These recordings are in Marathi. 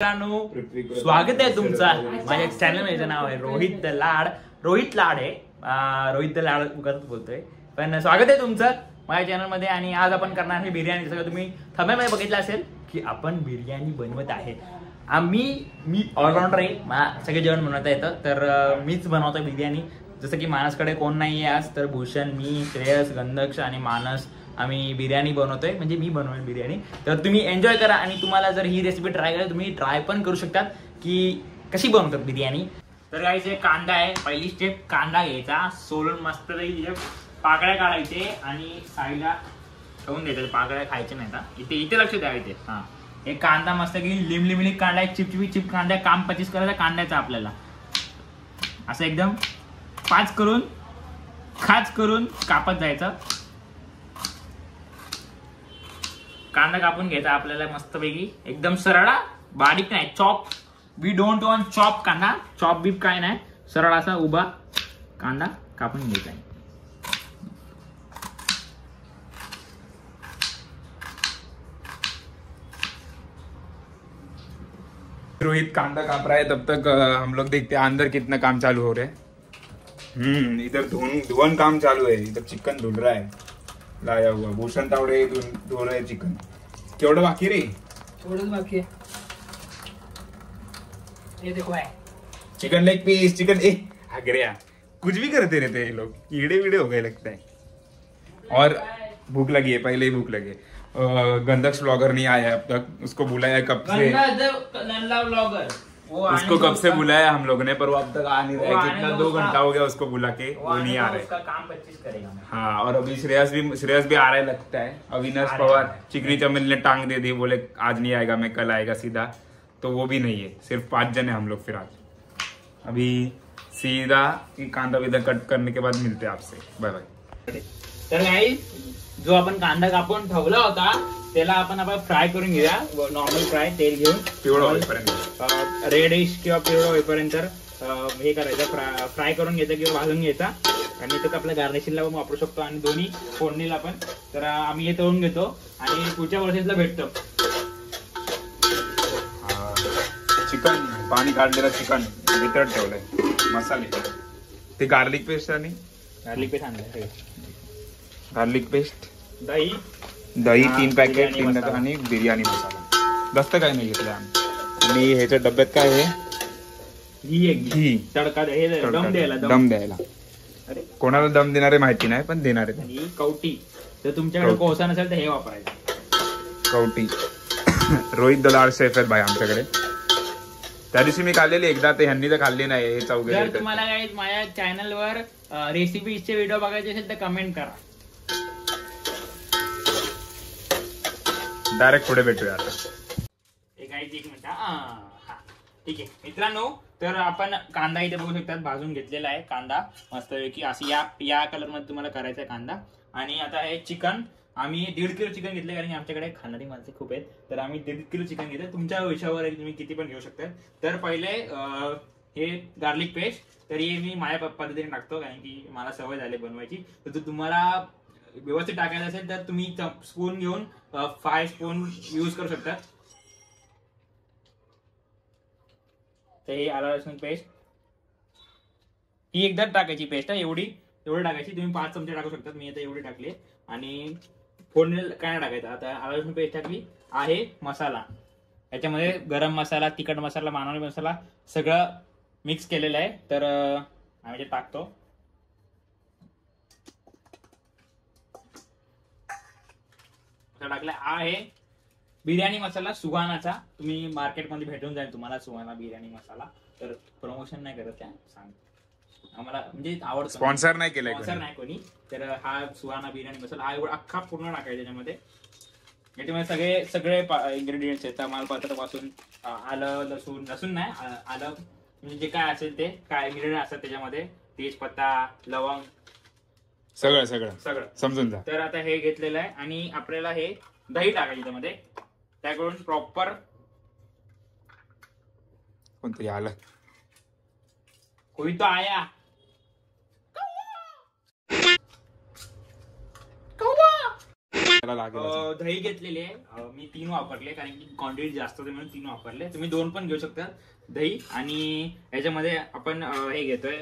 मित्रांनो, स्वागत आहे तुमचं माझ्या चॅनल मध्ये. नाव आहे रोहित लाड. रोहित लाड आहे, रोहित लाड उगाच बोलतोय, पण स्वागत आहे तुमचं माझ्या चॅनल मध्ये. आणि आज आपण करणार आहे बिर्याणी. सगळं तुम्ही थंबनेलमध्ये बघितलं असेल की आपण बिर्याणी बनवत आहे. मी ऑलराऊंडर आहे, मला सगळे जेवण बनवता येतं, तर मीच बनवतोय बिर्याणी. जसं की मानसकडे कोण नाही आहे आज, तर भूषण, मी, श्रेयस, गंधक्ष आणि मानस आम्ही बिर्याणी बनवतोय. म्हणजे मी बनवेन बिर्याणी. तर तुम्ही एन्जॉय करा. आणि तुम्हाला जर ही रेसिपी ट्राय करायला, तुम्ही ट्राय पण करू शकतात की कशी बनवतात बिर्याणी. तर गाईस, एक कांदा आहे. पहिली स्टेप, कांदा घ्यायचा, सोलून मस्त पाकळ्या काढायचे आणि साईडला ठेवून द्यायचे. पाकळ्या खायचे नाही का, इथे लक्ष द्या. इथे हा एक कांदा मस्त की लिमलिमली कांदा, एक चिपचिपी कांदा, काम 25 करायचा कांद्याचा आपल्याला. असं एकदम खाच करून कापत जायचं. कांदा कापून घ्यायचा आपल्याला मस्तपैकी, एकदम सरळ, बारीक नाही. Chop, we don't want chop कांदा. चॉप बीप काय नाही, सरळ असा उभा कांदा कापून घ्यायचा आहे. रोहित कांदा काप रहा है, तब तक हम लोग देखते हैं अंदर कितना काम चालू हो रहा है. इधर धुवन काम चालू है. इधर चिकन धुल रहा है, लाया हुआ. भूषण तावडे धो रहे चिकन. केवढं बाकी रे? थोडंच बाकी आहे. ये देखो है चिकन लेग पीस. चिकन अगरिया कुछ भी करते रहते हैं ये लोग. कीड़े वीड़े हो गए लगता है. और भूख लगी है, पहले ही भूख लगी है. गंधक्ष व्लॉगर नहीं आया अब तक. उसको बुलाया कब से, उसको कब से बुलाया हम लोग ने, पर वो अब तक आ नहीं रहा है. कितना 2 घंटा हो गया उसको बुला के, वो नहीं आ रहे. काम 25 करेगा. हाँ, और अभी श्रेयस भी आ रहा है लगता है. अविनाश पवार चिकनी चमेली ने टांग दे दी, बोले आज नहीं आएगा, मैं कल आएगा सीधा. तो वो भी नहीं है, सिर्फ 5 जन है हम लोग. फिर आज अभी सीधा कांदा विदा कट करने के बाद मिलते हैं आपसे. Bye bye. तर गाईस, जो आपण कांदा कापून ठेवला होता त्याला आपण फ्राय करून घेऊया. नॉर्मल फ्राय, तेल घेऊन पिवळा होईपर्यंत, रेडिश किंवा पिवळा होईपर्यंत हे करायचं, फ्राय करून घ्यायचं किंवा भाजून घ्यायचा. आणि तर आपल्या गार्निशिंगला पण वापरू शकतो आणि दोन्ही फोडणीला पण. तर आम्ही हे तळून घेतो आणि पुढच्या वर्षीला भेटतो. चिकन पाणी काढलेलं चिकन वितळत ठेवलंय. मसाले, ते गार्लिक पेस्ट आणि गार्लिक पेस्ट आणलं, गार्लिक पेस्ट, दही 3 पॅकेट, 3 आणि बिर्याणी मसाला. जास्त काय नाही घेतलं आम्ही. आणि ह्याच्या डब्यात काय आहे, घी तडका, दम द्यायला. कोणाला दम देणारे माहिती नाही, पण देणारे. आणि कवटी, तर तुमच्याकडे कोळसा नसेल तर हे वापरायचं, कवटी. रोहित दलाड शेफ आहेत भाई आमच्याकडे. त्या दिवशी मी खाल्लेली एकदा, ते ह्यांनी तर खाल्ली नाही. हे चौघे. जर तुम्हाला काही माझ्या चॅनलवर रेसिपीचे व्हिडिओ बघायचे असेल तर कमेंट करा. डायरेक्ट पुढे भेटूया आता. एक मिनिट. हा ठीक आहे मित्रांनो, तर आपण कांदा इथे बघू शकतात भाजून घेतलेला आहे. कांदा मस्तपैकी अशी या कलर मध्ये तुम्हाला करायचा आहे कांदा. आणि आता हे चिकन, आम्ही 1.5 किलो चिकन घेतले, कारण आमच्याकडे खाणारी माणसं खूप आहेत. तर आम्ही 1.5 किलो चिकन घेतलं. तुमच्या विषयावर तुम्ही किती पण घेऊ शकता. तर पहिले हे गार्लिक पेस्ट, तर हे मी माझ्या पद्धतीने टाकतो, कारण की मला सवय झाली बनवायची. तर तुम्हाला व्यवस्थित टाकायचं असेल तर तुम्ही स्पून घेऊन 5 स्पून यूज करू शकता. तर हे आलं लसूण पेस्ट, ही एकदा टाकायची पेस्ट आहे. एवढी टाकायची. तुम्ही 5 चमचे टाकू शकता. मी आता एवढी टाकली. आणि फोडणी काय नाही टाकायचं. आता आलं लसूण पेस्ट टाकली आहे. मसाला, याच्यामध्ये गरम मसाला, तिखट मसाला, मानवणी मसाला सगळं मिक्स केलेलं आहे. तर आम्ही ते टाकतो. टाकला आहे बिर्याणी मसाला सुहानाचा. तुम्ही मार्केटमध्ये भेटून जाईल तुम्हाला सुहाना बिर्याणी मसाला. तर प्रमोशन नाही करत, त्या सांग आम्हाला, म्हणजे आवडतं. स्पॉन्सर नाही केलंय, स्पॉन्सर नाही कोणी. तर हा सुहाना बिर्याणी मसाला, हा एवढा अख्खा पूर्ण टाकायचा त्याच्यामध्ये. याच्यामध्ये सगळे इन्ग्रेडियंट्स आहेत. तमालपत्रापासून आलं, लसूण नाही, आलं म्हणजे जे काय असेल ते काय इन्ग्रेडियंट असतात त्याच्यामध्ये, तेजपत्ता, लवंग, सगळं समजून जा. तर आता हे घेतलेलं आहे. आणि आपल्याला हे दही टाकायचं त्यामध्ये. त्याकडून प्रॉपर कोणतरी आलं, कोई तो आया, त्याला लागेल. दही घेतलेली आहे मी 3 वापरले, कारण की क्वांटिटी जास्त होती म्हणून 3 वापरले. तुम्ही 2 पण घेऊ शकता दही. आणि याच्यामध्ये आपण हे घेतोय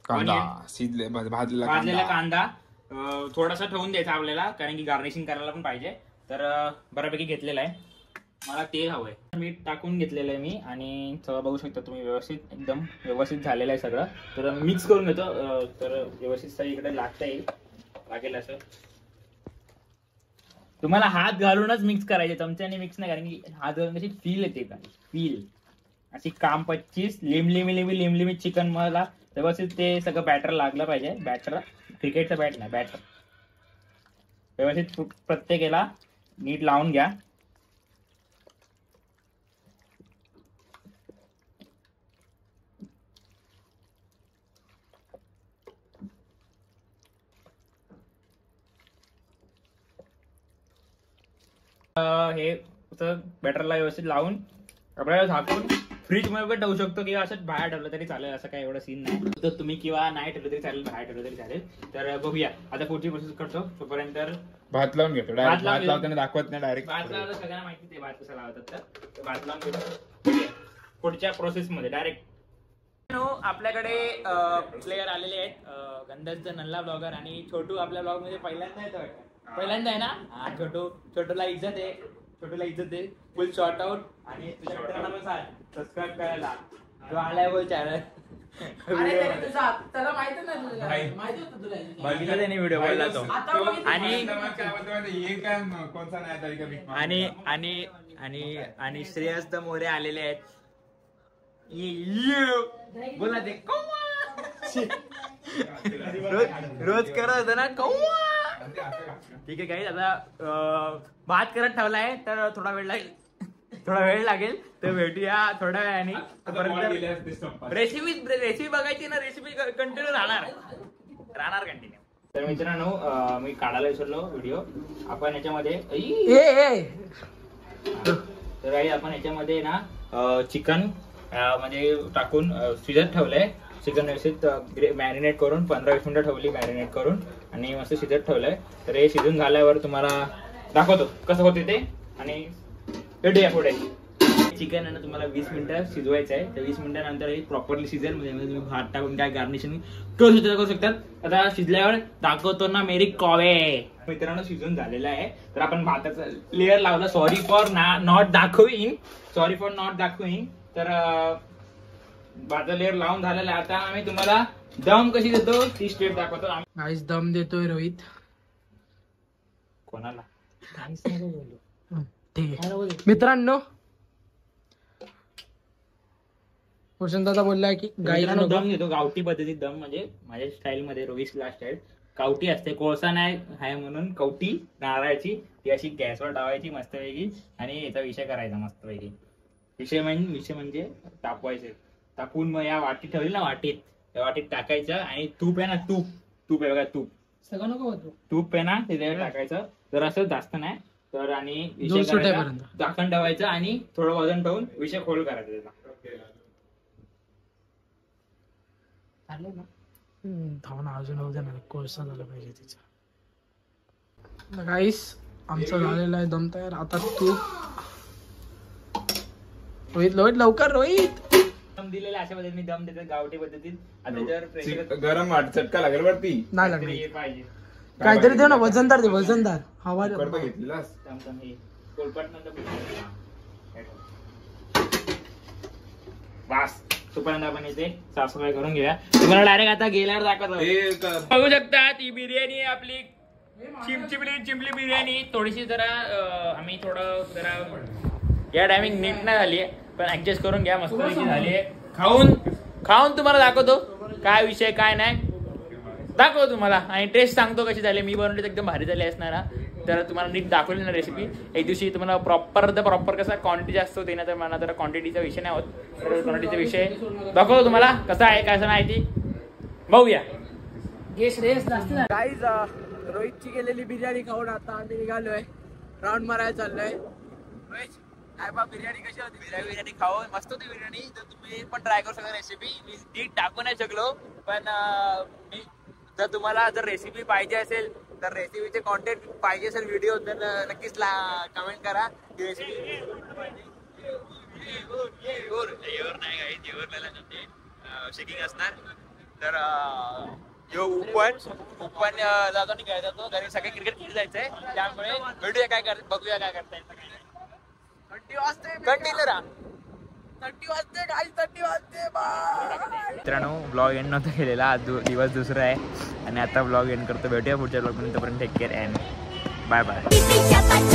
कांदा शिजले भाजलेला कांदा थोडासा ठेवून द्यायचा आपल्याला, कारण की गार्निशिंग करायला पण पाहिजे. तर बऱ्यापैकी घेतलेला आहे. मला तेल हवंय, मीठ टाकून घेतलेलं आहे मी. आणि सगळं बघू शकता तुम्ही व्यवस्थित, एकदम व्यवस्थित झालेलं आहे सगळं. तर मिक्स करून घेतो, तर व्यवस्थित सगळीकडे लागेल असं. तुम्हाला हात घालूनच मिक्स करायचे, चमच्याने मिक्स नाही, कारण की हात घालून कशी फील येते का, फील अशी काम 25 लिमलिमी चिकन मला व्यवस्थित ते सगळं बॅटर लागलं पाहिजे. बॅटर क्रिकेटचं बॅट नाही, बॅटर व्यवस्थित प्रत्येकाला नीट लावून घ्या. हे बॅटरला व्यवस्थित लावून आपल्याला झाकून फ्रीज मध्ये पण ठेवू शकतो, किंवा असं बाहेर ठेवलं तरी चालेल, असं काही एवढं सीन नाही. तर तुम्ही किंवा नाही ठेवलं तरी चालेल, बाहेर ठेवलं तरी चालेल. तर बघूया आता पुढची प्रोसेस करतो. तोपर्यंत भात लावून घेतो. भात लावताना दाखवत नाही, डायरेक्ट भात लावलं सगळ्यांना माहिती ते भात कसा लावतात. तर भात लावून घेतो पुढच्या प्रोसेस मध्ये डायरेक्ट. आपल्याकडे प्लेयर आलेले आहेत, गंधर्व नल्ला ब्लॉगर आणि छोटू आपल्या ब्लॉग मध्ये पहिल्यांदा आहे ना. छोटूला इज्जत आहे, फुल शॉर्ट आउट. आणि तुझ्या मित्रांना पण सांग सबस्क्राईब करायला, जो आलाय बोल चॅनल. त्याला माहिती नाही, माहिती होतं तुला बघितलं त्याने व्हिडिओ बोलला तो. आणि श्रेयस द मोरे आलेले आहेत. बोला ते रोज करत होतं ना कौवा. ठीक आहे काही आता भात करत ठेवलाय, तर थोडा वेळ लागेल. तर भेटूया थोड्या वेळाने. रेसिपी बघायची ना, रेसिपी कंटिन्यू राहणार कंटिन्यू. तर मित्रांनो मी काढायला विसरलो व्हिडिओ. आपण याच्यामध्ये आपण याच्यामध्ये ना चिकन मध्ये टाकून शिजत ठेवलंय. चिकन व्यवस्थित मॅरिनेट करून 15-20 मिनिटं ठेवली मॅरिनेट करून, आणि मस्त शिजत ठेवलंय. तर हे शिजून झाल्यावर तुम्हाला दाखवतो कसं होते ते. आणि भेटूया पुढे. चिकन आहे ना तुम्हाला 20 मिनिटं शिजवायचं आहे. तर 20 मिनिटानंतर हे प्रॉपरली शिजेल. म्हणजे तुम्ही भात टाकून काय गार्निशिंग करू शकतात. आता शिजल्यावर दाखवतो ना मेरी कॉवे. मित्रांनो शिजून झालेलं आहे. तर आपण भाताचा लेअर लावला. सॉरी फॉर नॉट दाखविंग. तर भाताचा लेअर लावून झालेला आहे. आता आम्ही तुम्हाला दम कशी देतो ती स्टेप दाखवतो. गाईस दम देतोय रोहित. कोणाला मित्रांनो दादा बोललाय की गाईला दम देतो गावठी पद्धतीत. दम म्हणजे माझ्या स्टाईल मध्ये, रोहित स्टाईल गावठी असते. कोळसा नाही आहे म्हणून कवटी नारळाची ती अशी गॅसवर लावायची मस्तपैकी, आणि याचा विषय करायचा मस्तपैकी. विषय म्हणजे तापवायचे. तापून मग या वाटीत ठेवली ना, त्या वाटीत टाकायचं. आणि तूप आहे ना, तूप आहे बघा, तूप सगळं नको होतो. तूप आहे ना त्याच्यावर टाकायचं. तर असं जास्त नाही. तर आणि विषय झाकण ठेवायचं आणि थोडं वजन ठेवून विषय खोल करायचा त्याचा. अजून होऊ कोळसा झाला पाहिजे तिचा. गाईस आमचा झालेला आहे दम तयार. आता तूप रोहित लवकर रोहित. दम दिलेला अशा पद्धतीने दम देतात गावठी पद्धतीत. आता जर प्रेशर गरम चटका लागेल वरती नाही लागले पाहिजे काहीतरी दे ना, वजनदार दे, वजनदार हवा घेतलेलास. बस तोपर्यंत आपण इथे साफसफाई करून घेऊया. तुम्हाला डायरेक्ट आता गेल्यावर दाखवतो. बघू शकता ती बिर्याणी आपली चिंपली बिर्याणी. थोडीशी जरा आम्ही जरा या टायमिंग नीट नाही झाली आहे, पण ऍडजस्ट करून घ्या. मस्त झाली आहे. खाऊन तुम्हाला दाखवतो काय विषय काय नाही दाखवतो तुम्हाला. आणि टेस्ट सांगतो कशी झाली. मी बनवली एकदम भारी झाली असणार. तर तुम्हाला नीट दाखवली ना रेसिपी. एक दिवशी तुम्हाला प्रॉपर कसा क्वांटिटी जास्त होते ना, तर मला जरा क्वांटिटीचा विषय नाही होत. तर क्वांटिटीचा विषय दाखवतो तुम्हाला कसा आहे कसं नाही ती बघूया. गाईज रोहितची गेलेली बिर्याणी खाऊन आता आम्ही निघालोय, राऊंड मारायला चाललोय. बिर्याणी कशी होती? बिर्याणी खाऊन मस्त होती बिर्याणी. तर तुम्ही पण ट्राय करू शकता रेसिपी. मी नीट टाकू नाही शकलो, पण जर तुम्हाला जर रेसिपी पाहिजे असेल तर रेसिपीचे कॉन्टेंट पाहिजे असेल व्हिडिओ तर नक्कीच कमेंट करा. शेकिंग असणार तर ओपन जातो आणि खेळायचा तो घरी सगळे क्रिकेट खेळत जायचंय त्यामुळे भेटूया काय करत बघूया काय करताय. 30 वाजते कंटिन्यू राहा. 30 वाजते गाईस 30 वाजते. मित्रांनो ब्लॉग एंड नव्हता केलेला आज दिवस दुसरा आहे आणि आता ब्लॉग एंड करतो. भेटूया पुढच्या ब्लॉग मध्ये. तोपर्यंत take care and bye bye.